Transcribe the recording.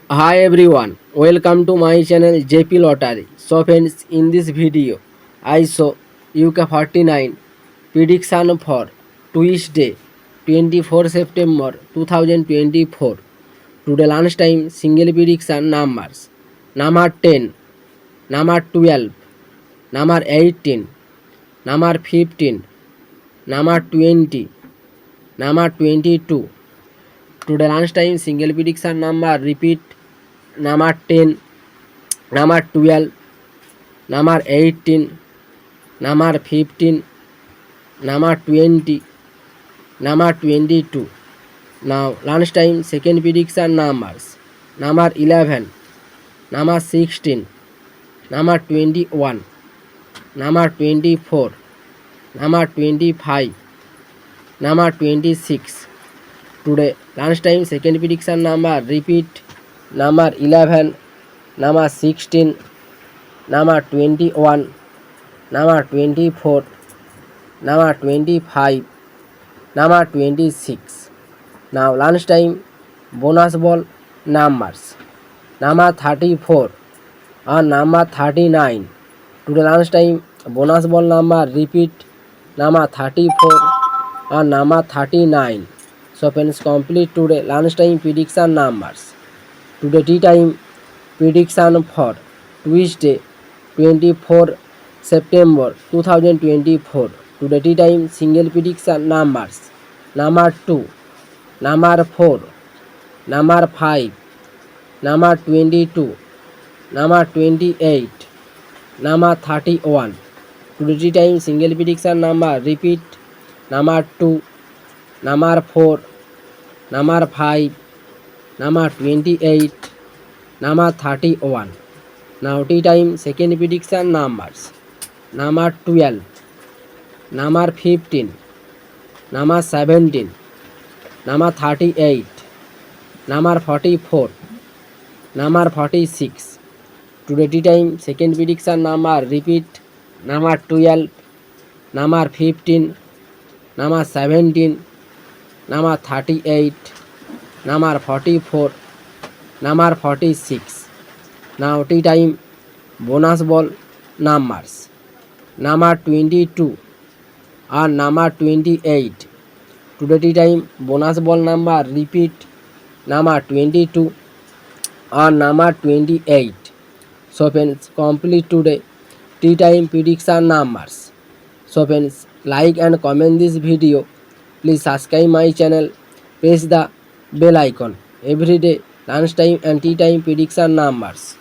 Hi everyone, welcome to my channel JP Lottery. So friends, in this video, I show UK 49 prediction for Tuesday 24 September 2024. Today lunchtime single prediction numbers. Number 10, number 12, number 18, number 15, number 20, number 22. Today lunchtime single prediction number repeat number 10, number 12, number 18, number 15, number 20, number 22. Now lunchtime second prediction numbers. Number 11, number 16, number 21, number 24, number 25, number 26. Today lunchtime second prediction number repeat number 11, number 16, number 21, number 24, number 25, number 26. Now lunchtime bonus ball numbers. Number 34 and number 39. Today lunchtime bonus ball number repeat number 34 and number 39. So friends, complete today lunchtime prediction numbers. Today tea time prediction for Tuesday 24 September 2024. Today tea time single prediction numbers. Number 2, number 4, number 5, number 22, number 28, number 31. Today tea time single prediction number repeat number 2, number 4, number 5, number 28, number 31. Now tea time second prediction numbers. Number 12, number 15, number 17, number 38, number 44, number 46. Today tea time second prediction number repeat number 12, number 15, number 17, number 38, number 44, number 46. Now tea time bonus ball numbers. Number 22 and number 28. Today tea time bonus ball number repeat number 22 and number 28. So friends, complete today tea time prediction numbers. So friends, like and comment this video. Please subscribe my channel. Press the bell icon. Every day lunchtime and tea time prediction numbers.